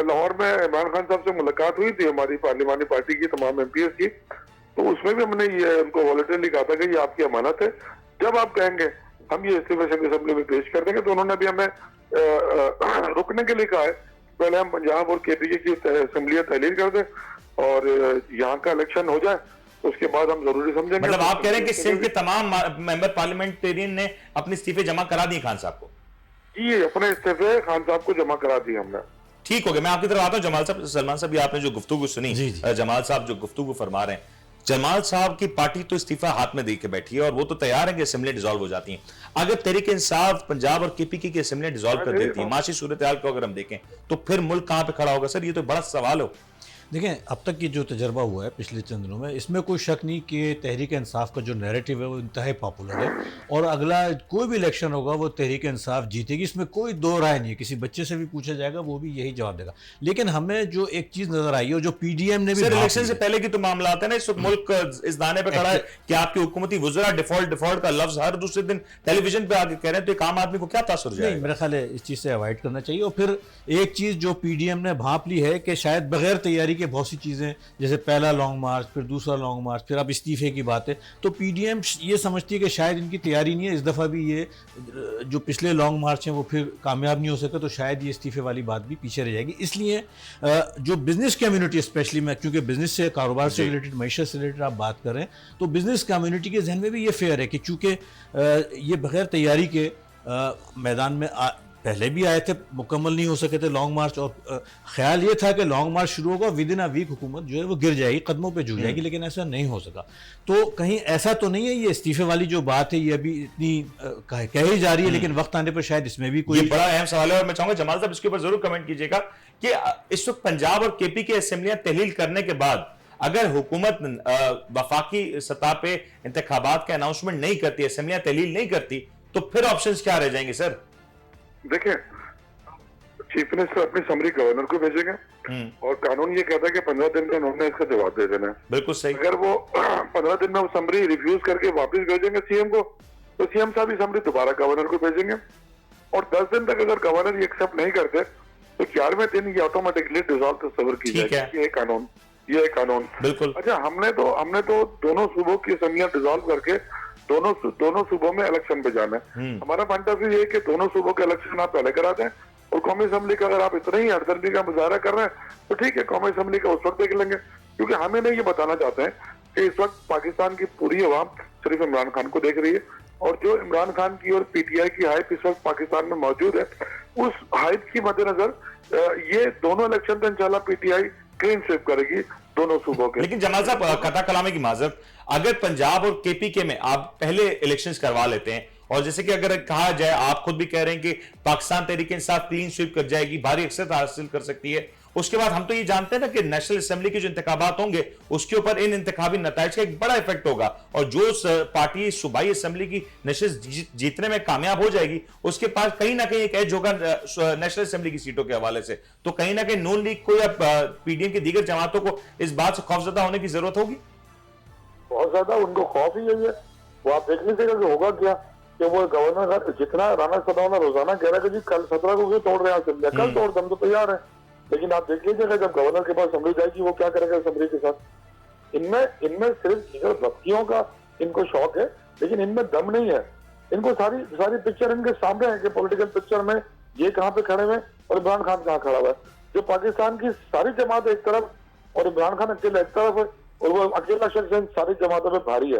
[SPEAKER 3] लाहौर में इमरान खान साहब से मुलाकात हुई थी हमारी पार्लिमानी पार्टी की तमाम एमपीएस की, तो उसमें भी हमने ये उनको वॉलंटरली कहा था कि ये आपकी अमानत है, जब आप कहेंगे हम ये इस्तीफे सिंध असेंबली में पेश कर देंगे। तो उन्होंने भी हमें रुकने के लिए कहा है, पहले हम पंजाब और केपीके की असेंबलियां तहलील कर दें और यहाँ का इलेक्शन हो जाए, उसके बाद हम जरूरी समझेंगे।
[SPEAKER 1] मतलब आप कह रहे हैं कि सिंध के तमाम मेंबर पार्लियामेंटेरियन ने अपने इस्तीफे जमा करा दिए खान साहब को?
[SPEAKER 3] जी, अपने इस्तीफे खान साहब को जमा करा दिए हमने।
[SPEAKER 1] ठीक हो गया, मैं आपकी तरफ आता हूं। जमाल साहब, सलमान साहब, आपने जो गुफ्तगू सुनी, जमाल साहब जो गुफ्तगू फरमा रहे हैं, जमाल साहब की पार्टी तो इस्तीफा हाथ में देके बैठी है और वो तो तैयार है कि असेंबली डिसॉल्व हो जाती हैं। अगर तहरीक इंसाफ पंजाब और केपीके की असेंबली डिसॉल्व कर देती है, माशी सूरत हाल को अगर हम देखें, तो फिर मुल्क कहां पे खड़ा होगा? सर, ये तो बड़ा सवाल हो।
[SPEAKER 2] देखें, अब तक की जो तजर्बा हुआ है पिछले चंद दिनों में, इसमें कोई शक नहीं कि तहरीक इंसाफ का जो नैरेटिव है वो इंतहाई पॉपुलर है, और अगला कोई भी इलेक्शन होगा वो तहरीक इंसाफ जीतेगी, इसमें कोई दो राय नहीं है। किसी बच्चे से भी पूछा जाएगा वो भी यही जवाब देगा। लेकिन हमें जो एक चीज़ नज़र आई है, जो पीडीएम ने भी
[SPEAKER 1] सर
[SPEAKER 2] भाप
[SPEAKER 1] इलेक्शन
[SPEAKER 2] ली
[SPEAKER 1] से
[SPEAKER 2] है।
[SPEAKER 1] पहले की तो मामला आता है ना, इस वक्त मुल्क इस दाने पे खड़ा है कि आपकी हुकूमती वुज़रा डिफॉल्ट का लफ्ज हर दूसरे दिन टेलीविजन पे आके कह रहे हैं, तो एक आम आदमी को क्या तासुर
[SPEAKER 2] नहीं,
[SPEAKER 1] जाएगा?
[SPEAKER 2] मेरा ख्याल है इस चीज़ से अवॉइड करना चाहिए। और फिर एक चीज़ जो पीडीएम ने भांप ली है कि शायद बगैर तैयारी के बहुत सी चीज़ें, जैसे पहला लॉन्ग मार्च, फिर दूसरा लॉन्ग मार्च, फिर अब इस्तीफे की बात है, तो पीडीएम ये समझती है कि शायद इनकी तैयारी नहीं है, इस दफ़ा भी ये जो पिछले लॉन्ग मार्च हैं वो फिर कामयाब नहीं हो सके, तो शायद ये इस्तीफे वाली बात भी पीछे रह जाएगी। इसलिए जो बिज़नेस कम्युनिटी स्पेशली, मैं क्योंकि बिज़नेस से, कारोबार से रिलेटेड, मैशत से रिलेटेड आप बात कर रहे हैं, तो बिज़नेस कम्युनिटी के जहन में भी ये फेयर है कि चूँकि ये बगैर तैयारी के मैदान में पहले भी आए थे, मुकम्मल नहीं हो सके थे लॉन्ग मार्च, और ख्याल ये था कि लॉन्ग मार्च शुरू होगा, विद इन अ वीक हुकूमत जो है वो गिर जाएगी, कदमों पे झुक जाएगी, लेकिन ऐसा नहीं हो सका। तो कहीं ऐसा तो नहीं है, ये इस्तीफे वाली जो बात है ये अभी इतनी कही जा रही है, लेकिन वक्त आने पर शायद इसमें भी कोई
[SPEAKER 1] ये बड़ा अहम सवाल है, और मैं चाहूंगा जमाल साहब इसके ऊपर जरूर कमेंट कीजिएगा कि इस वक्त पंजाब और केपी की असेंबलियां तहलील करने के बाद अगर हुकूमत वफाकी सतह पे इंतखाबात का अनाउंसमेंट नहीं करती, असेंबलियां तहलील नहीं करती, तो फिर ऑप्शंस क्या रह जाएंगे सर?
[SPEAKER 3] देखिए, चीफ मिनिस्टर अपनी समरी गवर्नर को भेजेंगे, और कानून ये कहता है कि 15 दिन में उन्होंने इसका जवाब दे देना है।
[SPEAKER 1] बिल्कुल सही।
[SPEAKER 3] अगर वो 15 दिन में वो समरी रिफ्यूज करके वापस भेजेंगे सीएम को, तो सीएम साहब ये समरी दोबारा गवर्नर को भेजेंगे, और 10 दिन तक अगर गवर्नर ये एक्सेप्ट नहीं करते तो 11वें दिन ये ऑटोमेटिकली डिसॉल्व तस्वर की जाएगी। ये है कानून।
[SPEAKER 1] बिल्कुल।
[SPEAKER 3] अच्छा, हमने तो दोनों सूबों की असेंबलियां डिसॉल्व करके दोनों सूबों में इलेक्शन पे जाना है। हमारा पॉइंट ऑफ व्यू ये है कि दोनों सूबों के इलेक्शन आप पहले करा दें, और कौमी असेंबली का अगर आप इतना ही हरदर्दी का मुजाहरा कर रहे हैं तो ठीक है, कौमी असेंबली का उस वक्त देख लेंगे, क्योंकि हमें नहीं ये बताना चाहते हैं कि इस वक्त पाकिस्तान की पूरी अवाम सिर्फ इमरान खान को देख रही है, और जो इमरान खान की और पीटीआई की हाइप इस वक्त पाकिस्तान में मौजूद है, उस हाइप की मद्देनजर ये दोनों इलेक्शन तो इंशाल्लाह पीटीआई क्लीन स्वीप करेगी दोनों सूबों के।
[SPEAKER 1] लेकिन जमाल साहब, कथा कलामे की माजरत, अगर पंजाब और केपी के में आप पहले इलेक्शंस करवा लेते हैं, और जैसे कि अगर कहा जाए, आप खुद भी कह रहे हैं कि पाकिस्तान तहरीक इंसाफ क्लीन स्वीप कर जाएगी, भारी अक्सरियत हासिल कर सकती है, उसके बाद हम तो ये जानते हैं ना कि नेशनल असेंबली के जो इंतखाबात होंगे उसके ऊपर इन इंतखाबी नताइज का एक बड़ा इफेक्ट होगा, और जो पार्टी सूबाई असेंबली की नशिस्त जीतने में कामयाब हो जाएगी उसके पास कहीं ना कहीं एक एज होगा नेशनल असेंबली की सीटों के हवाले से। तो कहीं ना कहीं नून लीग को या पीडीएम की दीगर जमातों को इस बात से खौफजदा होने की जरूरत होगी। बहुत
[SPEAKER 3] ज्यादा उनको खौफ ही यही है। वो आप देख लीजिएगा कि होगा क्या, कि वो गवर्नर जितना राना सदाना रोजाना कह रहा है कि जी कल 17 को क्यों तोड़ रहे हैं असेंबली, कल तोड़ दे, हम तो तैयार है, लेकिन आप देख लीजिएगा जब गवर्नर के पास असेंबली जाएगी वो क्या करेगा असेंबली के साथ। इनमें सिर्फ भक्तियों का इनको शौक है, लेकिन इनमें दम नहीं है। इनको सारी पिक्चर इनके सामने है कि पॉलिटिकल पिक्चर में ये कहाँ पे खड़े हुए और इमरान खान कहाँ खड़ा हुआ है। जो पाकिस्तान की सारी जमात एक तरफ और इमरान खान अकेला एक तरफ है, और वो अकेला शख्स सारी जमातों में भारी है,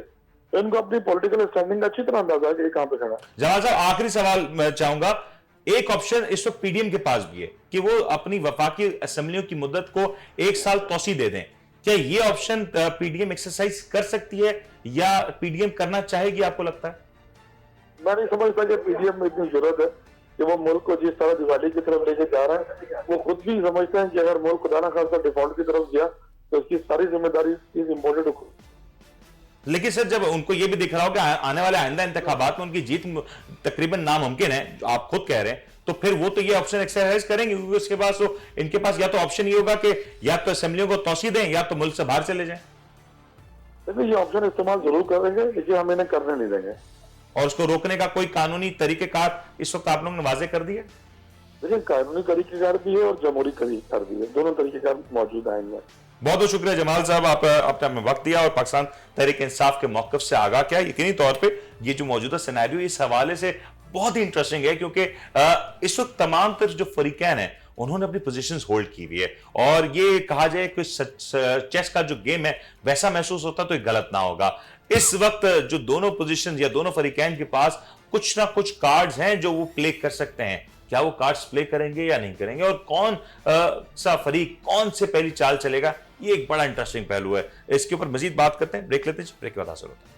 [SPEAKER 3] तो इनको अपनी पॉलिटिकल स्टैंडिंग का अच्छी तरह अंदाजा है कि कहां पे खड़ा है।
[SPEAKER 1] जवाब साहब, आखिरी सवाल मैं चाहूंगा, एक ऑप्शन इस वक्त पीडीएम के पास भी है कि वो अपनी वफाकी असेंबलियों की मुद्दत को 1 साल तोसी दे दें। क्या ये ऑप्शन पीडीएम एक्सरसाइज कर सकती है या पीडीएम करना चाहेगी, आपको लगता है?
[SPEAKER 3] मैं नहीं समझता कि पीडीएम में इतनी जरूरत है कि वो मुल्क को जिस तरह दिवाली की तरफ लेके जा रहा है, वो खुद भी समझते हैं कि अगर मुल्क खुदा ना खास्ता डिफॉल्ट की तरफ गया तो उसकी सारी जिम्मेदारी इज इम्पोर्टेड।
[SPEAKER 1] लेकिन सर, जब उनको ये भी दिख रहा हो कि आने वाले आइंदा इंतखाबात में उनकी जीत तकरीबन नामुमकिन है, जो आप खुद कह रहे हैं, तो फिर वो तो ये ऑप्शन एक्सरसाइज करेंगे, क्योंकि उसके पास तो इनके पास या तो ऑप्शन ये होगा कि या तो असेंबलियों को तोसी दें या तो मुल्क से बाहर चले जाएं।
[SPEAKER 3] देखिए, ये ऑप्शन इस्तेमाल जरूर करेंगे, लेकिन हम इन्हें करने नहीं देंगे।
[SPEAKER 1] और उसको रोकने का कोई कानूनी तरीकेकार इस वक्त आप लोगों ने वाजे कर दिया?
[SPEAKER 3] देखिए, कानूनी तरीकेकार भी है और जमहूरी तरीकेकार भी है, दोनों तरीकेकार मौजूद हैं इनमें।
[SPEAKER 1] बहुत बहुत शुक्रिया जमाल साहब, आपने हमें वक्त दिया और पाकिस्तान तहरीक इंसाफ के मौकफ से आगाह किया। यकीनी तौर पे ये जो मौजूदा सिनेरियो इस हवाले से बहुत ही इंटरेस्टिंग है, क्योंकि इस वक्त तमाम तर जो फरीकैन हैं उन्होंने अपनी पोजीशंस होल्ड की हुई है, और ये कहा जाए कि चेस का जो गेम है वैसा महसूस होता तो ये गलत ना होगा। इस वक्त जो दोनों पोजीशंस या दोनों फरीकैन के पास कुछ ना कुछ कार्ड्स हैं जो वो प्ले कर सकते हैं। क्या वो कार्ड्स प्ले करेंगे या नहीं करेंगे, और कौन सा फरीक कौन से पहली चाल चलेगा, ये एक बड़ा इंटरेस्टिंग पहलू है। इसके ऊपर मजीद बात करते हैं, ब्रेक लेते हैं, ब्रेक के बाद हासिल होता है।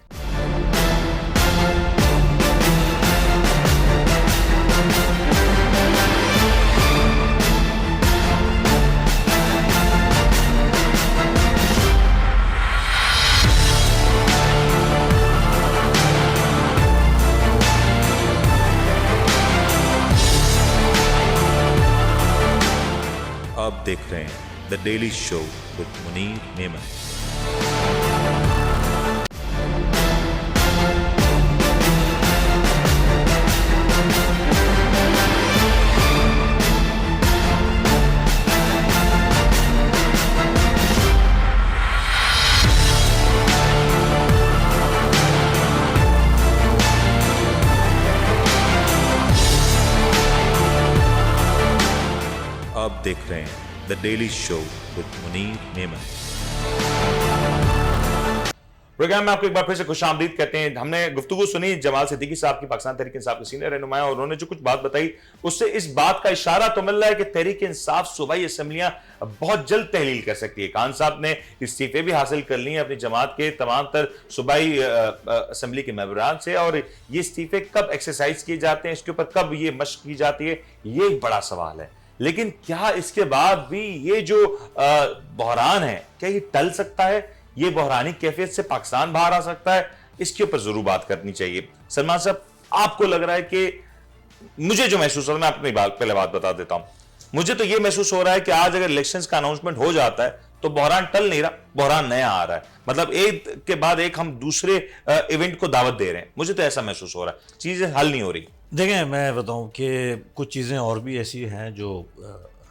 [SPEAKER 1] आप देख रहे हैं the daily show with Munir Memon. आप देख रहे हैं the daily show with Munir Memon. Programme में आपको एक बार फिर से खुशामदीद कहते हैं। हमने गुफ्तगू सुनी जमाल सिद्दीकी साहब की, पाकिस्तान तहरीक इंसाफ के सीनियर रहनुमा, और उन्होंने जो कुछ बात बताई उससे इस बात का इशारा तो मिल रहा है कि तहरीक इंसाफ सूबाई असम्बलियां बहुत जल्द तहलील कर सकती है। खान साहब ने इस्तीफे भी हासिल कर लिए अपनी जमात के तमाम तर सूबाई असम्बली के मेंबरान से, और ये इस्तीफे कब एक्सरसाइज किए जाते हैं, इसके ऊपर कब ये मशक की जाती है, ये एक बड़ा सवाल है। लेकिन क्या इसके बाद भी ये जो बहरान है, क्या ये टल सकता है? ये बहरानी कैफियत से पाकिस्तान बाहर आ सकता है? इसके ऊपर जरूर बात करनी चाहिए। सलमान साहब, आपको लग रहा है कि, मुझे जो महसूस हो रहा है, मैं अपनी पहले बात बता देता हूं, मुझे तो ये महसूस हो रहा है कि आज अगर इलेक्शंस का अनाउंसमेंट हो जाता है तो बहरान टल नहीं रहा, बहरान नया आ रहा है। मतलब एक के बाद एक हम दूसरे इवेंट को दावत दे रहे हैं। मुझे तो ऐसा महसूस हो रहा है, चीजें हल नहीं हो रही।
[SPEAKER 2] देखें, मैं बताऊं कि कुछ चीज़ें और भी ऐसी हैं जो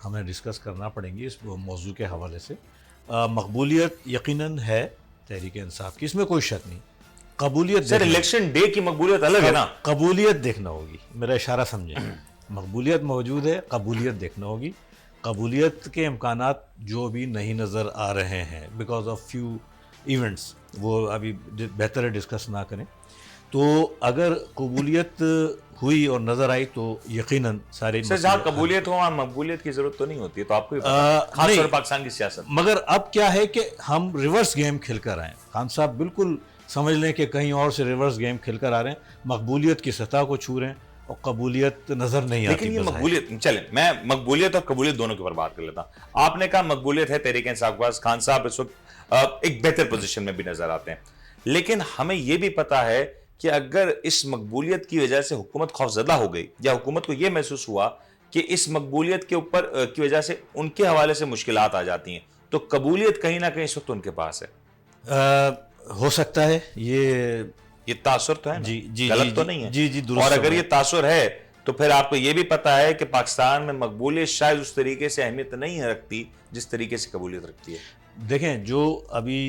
[SPEAKER 2] हमें डिस्कस करना पड़ेंगी इस मौजू के हवाले से। मकबूलियत यकीनन है तहरीक इंसाफ की, इसमें कोई शक नहीं। कबूलियत
[SPEAKER 1] सर, इलेक्शन डे की मकबूलियत अलग है ना।
[SPEAKER 2] कबूलियत देखना होगी, मेरा इशारा समझें। मकबूलियत मौजूद है, कबूलियत देखना होगी। कबूलियत के इम्कानात जो भी नहीं नज़र आ रहे हैं बिकॉज ऑफ फ्यू इवेंट्स, वो अभी बेहतर है डिस्कस ना करें। तो अगर कबूलियत हुई और नजर आई तो यकीनन सारे
[SPEAKER 1] सर, जहाँ कबूलियत हो वहाँ मकबूलियत की जरूरत तो नहीं होती है, तो आपको खास तौर पाकिस्तान की सियासत।
[SPEAKER 2] मगर अब क्या है कि हम रिवर्स गेम खेलकर आए। खान साहब बिल्कुल समझ लें कि कहीं और से रिवर्स गेम खेलकर आ रहे हैं, मकबूलियत की सतह को छू रहे हैं और कबूलियत नजर नहीं आती।
[SPEAKER 1] लेकिन ये मकबूलियत, चले मैं मकबूलियत और कबूलियत दोनों के ऊपर बात कर लेता हूं। आपने कहा मकबूलियत है तहरीक इंसाफ के पास, खान साहब इस वक्त एक बेहतर पोजीशन में भी नजर आते हैं। लेकिन हमें यह भी पता है कि अगर इस मकबूलियत की वजह से हुकूमत खौफजदा हो गई, या हुकूमत को यह महसूस हुआ कि इस मकबूलियत के ऊपर की वजह से उनके हवाले से मुश्किलात आ जाती हैं, तो कबूलियत कहीं ना कहीं इस वक्त उनके पास है।
[SPEAKER 2] हो सकता है ये
[SPEAKER 1] तासुर तो है ना?
[SPEAKER 2] जी जी
[SPEAKER 1] गलत
[SPEAKER 2] जी,
[SPEAKER 1] तो नहीं है।
[SPEAKER 2] जी जी,
[SPEAKER 1] और अगर ये तासुर है तो फिर आपको ये भी पता है कि पाकिस्तान में मकबूलियत शायद उस तरीके से अहमियत नहीं रखती जिस तरीके से कबूलियत रखती है।
[SPEAKER 2] देखें, जो अभी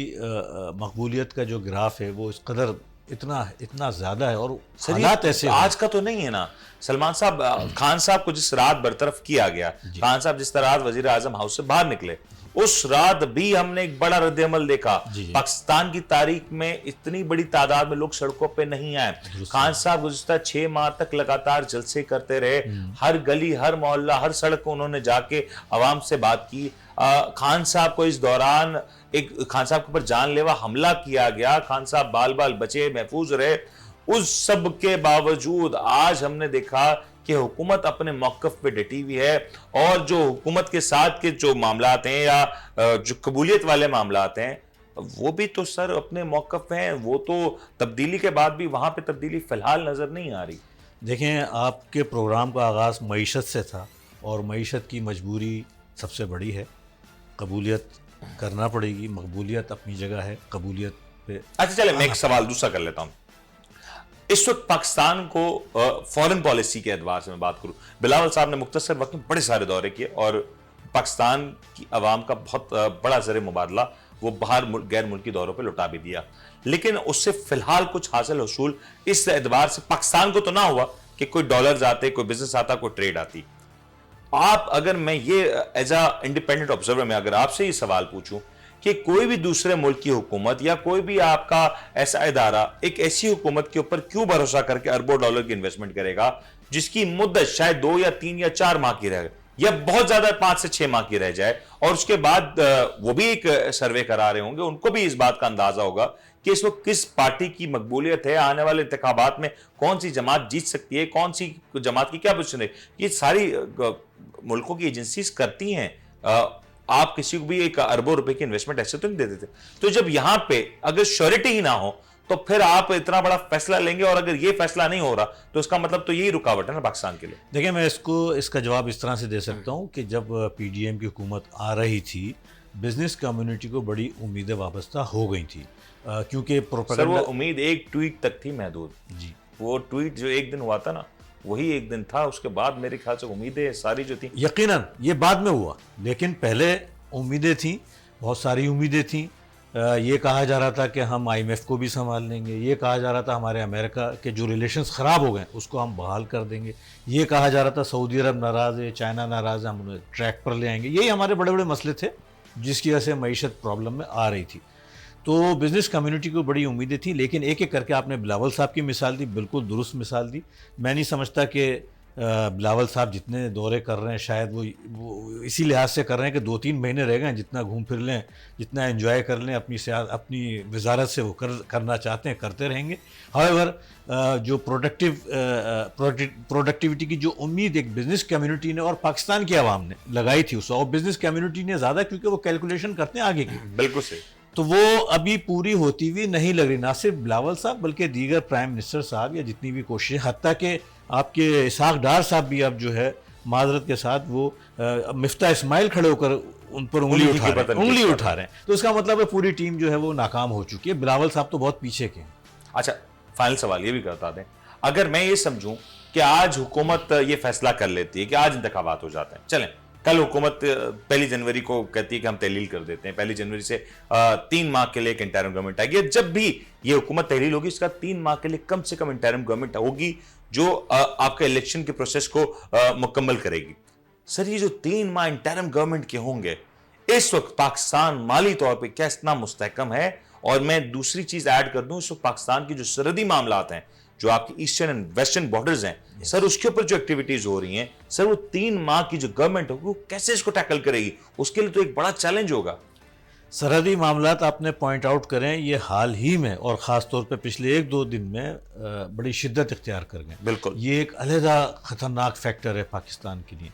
[SPEAKER 2] मकबूलियत का जो ग्राफ है वो इस कदर इतना ज्यादा है, और हालात ऐसे
[SPEAKER 1] आज का तो नहीं है ना सलमान साहब। खान साहब को जिस रात बरतरफ किया गया, खान साहब जिस तरह वजीर आजम हाउस से बाहर निकले, उस रात भी हमने एक बड़ा रद्द-ए-अमल देखा। पाकिस्तान की तारीख में इतनी बड़ी तादाद में लोग सड़कों पे नहीं आए। खान साहब गुज़िश्ता 6 माह तक लगातार जलसे करते रहे, हर गली, हर मोहल्ला, हर सड़क को उन्होंने जाके आवाम से बात की। खान साहब को इस दौरान खान साहब के ऊपर जानलेवा हमला किया गया, खान साहब बाल बाल बचे, महफूज रहे। उस सब के बावजूद आज हमने देखा कि हुकूमत अपने मौक़िफ़ पे डटी हुई है, और जो हुकूमत के साथ के जो मामलात हैं या जो कबूलियत वाले मामलात हैं, वो भी तो सर अपने मौक़िफ़ पे हैं। वो तो तब्दीली के बाद भी वहाँ पे तब्दीली फिलहाल नज़र नहीं आ रही।
[SPEAKER 2] देखें, आपके प्रोग्राम का आगाज़ मईशत से था, और मईशत की मजबूरी सबसे बड़ी है। कबूलियत करना पड़ेगी, मकबूलियत अपनी जगह है, कबूलियत पे।
[SPEAKER 1] अच्छा, चले मैं एक सवाल दूसरा कर लेता हूँ। इस वक्त पाकिस्तान को फॉरेन पॉलिसी के एतबार से मैं बात करूं, बिलावल साहब ने मुख्तसर वक्त में बड़े सारे दौरे किए, और पाकिस्तान की आवाम का बहुत बड़ा ज़र मुबादला वो बाहर गैर मुल्की दौरों पे लुटा भी दिया। लेकिन उससे फिलहाल कुछ हासिल हसूल इस एतबार से पाकिस्तान को तो ना हुआ कि कोई डॉलर्स आते, कोई बिजनेस आता, कोई ट्रेड आती। आप, अगर मैं ये एज अ इंडिपेंडेंट ऑब्जर्वर में अगर आपसे ये सवाल पूछूं कि कोई भी दूसरे मुल्क की हुकूमत या कोई भी आपका ऐसा इदारा एक ऐसी हुकूमत के ऊपर क्यों भरोसा करके अरबों डॉलर की इन्वेस्टमेंट करेगा जिसकी मुद्दत शायद 2 या 3 या 4 माह की रहे, या बहुत ज्यादा 5 से 6 माह की रह जाए, और उसके बाद वो भी एक सर्वे करा रहे होंगे, उनको भी इस बात का अंदाजा होगा कि इस वक्त किस पार्टी की मकबूलियत है, आने वाले इंतखाबात में कौन सी जमात जीत सकती है, कौन सी जमात की क्या पोजीशन है। ये सारी मुल्कों की एजेंसीज करती हैं। आप किसी को भी 1 अरबों रुपए की इन्वेस्टमेंट ऐसे तो नहीं देते थे। तो जब यहां पे अगर श्योरिटी ही ना हो तो फिर आप इतना बड़ा फैसला लेंगे, और अगर ये फैसला नहीं हो रहा तो इसका मतलब तो यही रुकावट है ना पाकिस्तान के लिए।
[SPEAKER 2] देखिए, मैं इसका जवाब इस तरह से दे सकता हूँ कि जब पीडीएम की हुकूमत आ रही थी, बिजनेस कम्युनिटी को बड़ी उम्मीदें वाबस्ता हो गई थी, क्योंकि
[SPEAKER 1] सर वो
[SPEAKER 2] प्रोपेगेंडा।
[SPEAKER 1] उम्मीद एक ट्वीट तक थी महदूद।
[SPEAKER 2] जी,
[SPEAKER 1] वो ट्वीट जो एक दिन हुआ था ना, वही एक दिन था, उसके बाद मेरे ख्याल से उम्मीदें सारी जो थी।
[SPEAKER 2] यकीनन ये बाद में हुआ, लेकिन पहले उम्मीदें थी, बहुत सारी उम्मीदें थी। ये कहा जा रहा था कि हम आईएमएफ को भी संभाल लेंगे, ये कहा जा रहा था हमारे अमेरिका के जो रिलेशंस ख़राब हो गए उसको हम बहाल कर देंगे, ये कहा जा रहा था सऊदी अरब नाराज़ है, चाइना नाराज़ है, हम उन्हें ट्रैक पर ले आएंगे। यही हमारे बड़े बड़े मसले थे जिसकी वजह से मईशत प्रॉब्लम में आ रही थी। तो बिज़नेस कम्युनिटी को बड़ी उम्मीदें थी, लेकिन एक एक करके आपने बिलावल साहब की मिसाल दी, बिल्कुल दुरुस्त मिसाल दी। मैं नहीं समझता कि बिलावल साहब जितने दौरे कर रहे हैं शायद वो इसी लिहाज से कर रहे हैं कि 2-3 महीने रह गए, जितना घूम फिर लें, जितना एंजॉय कर लें, अपनी वजारत से वो करना चाहते हैं करते रहेंगे। हाउएवर जो प्रोडक्टिविटी की जो उम्मीद एक बिज़नेस कम्युनिटी ने और पाकिस्तान की आवाम ने लगाई थी उसको, और बिज़नेस कम्युनिटी ने ज़्यादा, क्योंकि वो कैलकुलेशन करते हैं आगे की,
[SPEAKER 1] बिल्कुल सही।
[SPEAKER 2] तो वो अभी पूरी होती हुई नहीं लग रही। ना सिर्फ बिलावल साहब बल्कि दीगर प्राइम मिनिस्टर साहब या जितनी भी कोशिशें, हत्ता कि आपके इसहाक डार साहब भी अब जो है माजरत के साथ वो मिफ्ता इस्माइल खड़े होकर उन पर उंगली उठा रहे हैं। तो इसका मतलब है पूरी टीम जो है वो नाकाम हो चुकी है। बिलावल साहब तो बहुत पीछे के हैं।
[SPEAKER 1] अच्छा, फाइनल सवाल ये भी करता दें, अगर मैं ये समझूं कि आज हुकूमत ये फैसला कर लेती है कि आज इंतखाबात हो जाते हैं, चलें कल हुकूमत 1 जनवरी को कहती है कि हम तहलील कर देते हैं, 1 जनवरी से 3 माह के लिए एक इंटरिम गवर्नमेंट आएगी। जब भी ये हुकूमत तहलील होगी, इसका 3 माह के लिए कम से कम इंटरिम गवर्नमेंट होगी जो आपके इलेक्शन के प्रोसेस को मुकम्मल करेगी। सर ये जो 3 माह इंटरिम गवर्नमेंट के होंगे, इस वक्त पाकिस्तान माली तौर पर क्या इतना मुस्तहकम है? और मैं दूसरी चीज ऐड कर दूं, इस वक्त पाकिस्तान की जो सरहदी मामलात हैं, जो आपकी ईस्टर्न एंड वेस्टर्न बॉर्डर्स हैं, सर उसके ऊपर जो एक्टिविटीज हो रही हैं, सर वो 3 माह की जो गवर्नमेंट होगी वो कैसे इसको टैकल करेगी? उसके लिए तो एक बड़ा चैलेंज होगा।
[SPEAKER 2] सरहदी मामलात आपने पॉइंट आउट करें, ये हाल ही में और ख़ास तौर पे पिछले 1-2 दिन में बड़ी शिद्दत इख्तियार कर गए।
[SPEAKER 1] बिल्कुल,
[SPEAKER 2] ये एक अलहदा ख़तरनाक फैक्टर है पाकिस्तान के लिए।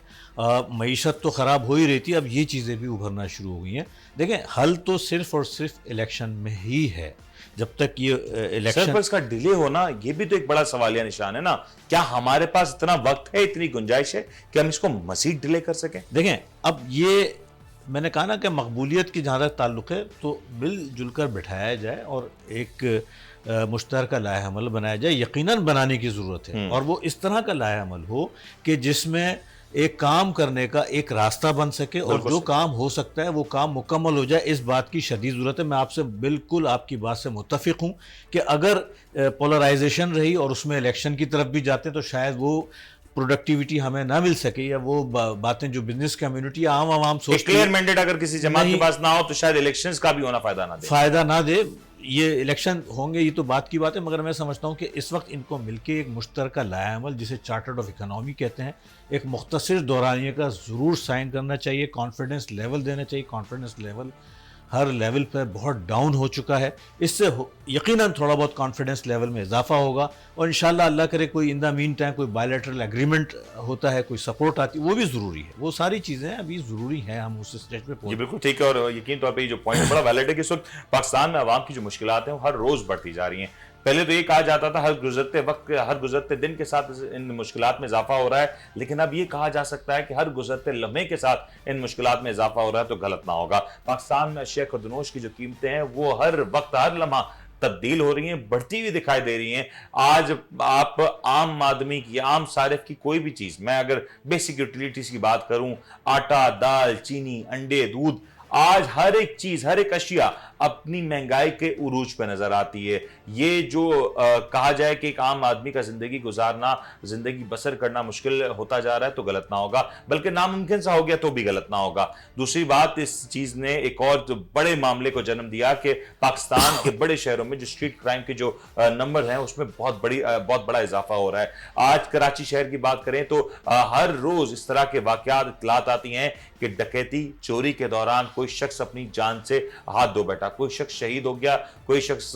[SPEAKER 2] मईशत तो ख़राब हो ही रही थी, अब ये चीज़ें भी उभरना शुरू हो गई हैं। देखें, हल तो सिर्फ और सिर्फ इलेक्शन में ही है। जब तक ये इलेक्शन,
[SPEAKER 1] सर पर इसका डिले होना ये भी तो एक बड़ा सवालिया निशान है ना। क्या हमारे पास इतना वक्त है, इतनी गुंजाइश है कि हम इसको मज़ीद डिले कर सकें?
[SPEAKER 2] देखें, अब ये मैंने कहा ना कि मकबूलियत की जहाँ तक ताल्लुक़ है तो मिलजुल कर बिठाया जाए और एक मुश्तरका लाए अमल बनाया जाए। यकीनन बनाने की ज़रूरत है, और वो इस तरह का लाए अमल हो कि जिसमें एक काम करने का एक रास्ता बन सके, और जो काम हो सकता है वो काम मुकम्मल हो जाए। इस बात की शदीद ज़रूरत है। मैं आपसे बिल्कुल आपकी बात से मुत्तफ़िक़ हूँ कि अगर पोलराइजेशन रही और उसमें इलेक्शन की तरफ भी जाते तो शायद वो प्रोडक्टिविटी हमें ना मिल सके, या वो बातें जो बिजनेस कम्युनिटी आम आवाम सोचती है,
[SPEAKER 1] क्लियर मैंडेट अगर किसी जमात के पास ना हो तो शायद इलेक्शंस का भी होना फायदा ना दे।
[SPEAKER 2] ये इलेक्शन होंगे, ये तो बात की बात है, मगर मैं समझता हूँ कि इस वक्त इनको मिलके एक मुश्तरका लाया अमल जिसे चार्टर्ड ऑफ इकोनॉमी कहते हैं, एक मुख्तसर दौरानिए का ज़रूर साइन करना चाहिए। कॉन्फिडेंस लेवल देना चाहिए। कॉन्फिडेंस लेवल हर लेवल पर बहुत डाउन हो चुका है। इससे यकीनन थोड़ा बहुत कॉन्फिडेंस लेवल में इजाफा होगा, और इंशाल्लाह अल्लाह करे कोई इन द मीन टाइम कोई बायलैटरल एग्रीमेंट होता है, कोई सपोर्ट आती है, वो भी ज़रूरी है। वो सारी चीज़ें अभी ज़रूरी हैं, हम उस स्टेज पे पहुंचे।
[SPEAKER 1] बिल्कुल ठीक है, और यकीन तौर पे जो पॉइंट बड़ा वैलिड है कि इस वक्त पाकिस्तान में आवाम की जो मुश्किलात हैं वो हर रोज़ बढ़ती जा रही हैं। पहले तो ये कहा जाता था हर गुजरते दिन के साथ इन मुश्किलात में इजाफा हो रहा है, लेकिन अब ये कहा जा सकता है कि हर गुजरते लम्हे के साथ इन मुश्किलात में इजाफा हो रहा है, तो गलत ना होगा। पाकिस्तान में अशिया खुर्दनोश की जो कीमतें हैं वो हर वक्त हर लम्हा तब्दील हो रही हैं, बढ़ती हुई दिखाई दे रही हैं। आज आप आम आदमी की, आम सारिफ की कोई भी चीज़, मैं अगर बेसिक यूटिलिटीज़ की बात करूं, आटा, दाल, चीनी, अंडे, दूध, आज हर एक चीज़, हर एक अशिया अपनी महंगाई के उरूज पे नजर आती है। ये जो कहा जाए कि एक आम आदमी का जिंदगी गुजारना, जिंदगी बसर करना मुश्किल होता जा रहा है, तो गलत ना होगा, बल्कि नामुमकिन सा हो गया तो भी गलत ना होगा। दूसरी बात, इस चीज ने एक और जो बड़े मामले को जन्म दिया कि पाकिस्तान के बड़े शहरों में जो स्ट्रीट क्राइम के जो नंबर हैं उसमें बहुत बड़ा इजाफा हो रहा है। आज कराची शहर की बात करें तो हर रोज इस तरह के वाकयात इत्तलात आती हैं कि डकैती, चोरी के दौरान कोई शख्स अपनी जान से हाथ धो बैठा, कोई शख्स शहीद हो गया, कोई शख्स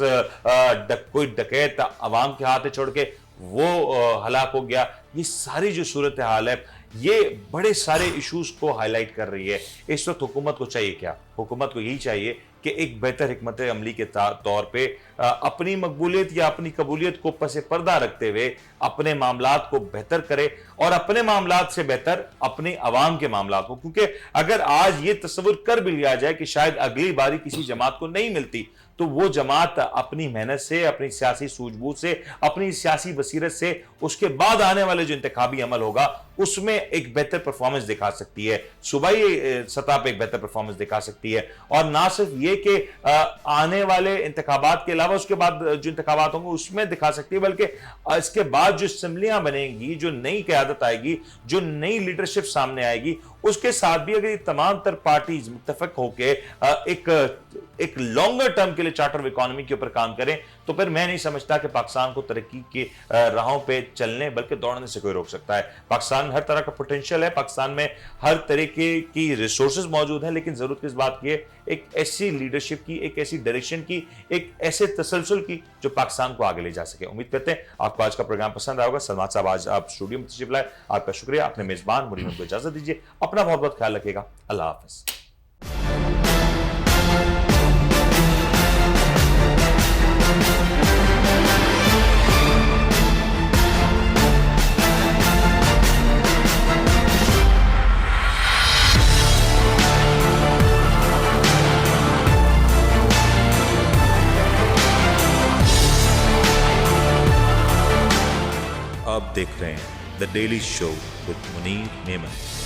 [SPEAKER 1] कोई डकैत अवाम के हाथ छोड़ के वो हलाक हो गया। ये सारी जो सूरत हाल है ये बड़े सारे इश्यूज को हाईलाइट कर रही है। इस वक्त हुकूमत को चाहिए क्या? हुकूमत को यही चाहिए कि एक बेहतर हिकमत अमली के तौर पे अपनी मकबूलियत या अपनी कबूलियत को पसे पर्दा रखते हुए अपने मामलात को बेहतर करे और अपने मामलात से बेहतर अपने अवाम के मामलात को। क्योंकि अगर आज ये तस्वुर कर भी लिया जाए कि शायद अगली बारी किसी जमात को नहीं मिलती, तो वो जमात अपनी मेहनत से, अपनी सियासी सूझबूझ से, अपनी सियासी बसीरत से उसके बाद आने वाले जो इंतखाबी अमल होगा उसमें एक बेहतर परफॉर्मेंस दिखा सकती है, सूबाई सतह पे एक बेहतर परफॉर्मेंस दिखा सकती है। और ना सिर्फ ये कि आने वाले इंतखाबात के अलावा उसके बाद जो इंतखाबात होंगे उसमें दिखा सकती है, बल्कि इसके बाद जो असम्बलियां बनेंगी, जो नई क़यादत आएगी, जो नई लीडरशिप सामने आएगी, उसके साथ भी अगर ये तमाम तर पार्टीज मुत्तफक होके एक लॉन्गर टर्म के लिए चार्टर ऑफ इकोनॉमी के ऊपर काम करें, तो फिर मैं नहीं समझता कि पाकिस्तान को तरक्की की राहों पे चलने बल्कि दौड़ने से कोई रोक सकता है। पाकिस्तान में हर तरह का पोटेंशियल है, पाकिस्तान में हर तरीके की रिसोर्सेज मौजूद हैं, लेकिन जरूरत किस बात की है, एक ऐसी लीडरशिप की, एक ऐसी डायरेक्शन की, एक ऐसे तसलसल की जो पाकिस्तान को आगे ले जा सके। उम्मीद करते हैं आपको आज का प्रोग्राम पसंद आया होगा। सलमान साहब आज आप स्टूडियो में तशरीफ लाए, आपका शुक्रिया। अपने मेजबान मुनीर को इजाजत दीजिए, अपना बहुत बहुत ख्याल रखिएगा। अल्लाह हाफिज। आप देख रहे हैं the daily show with Munir Memon.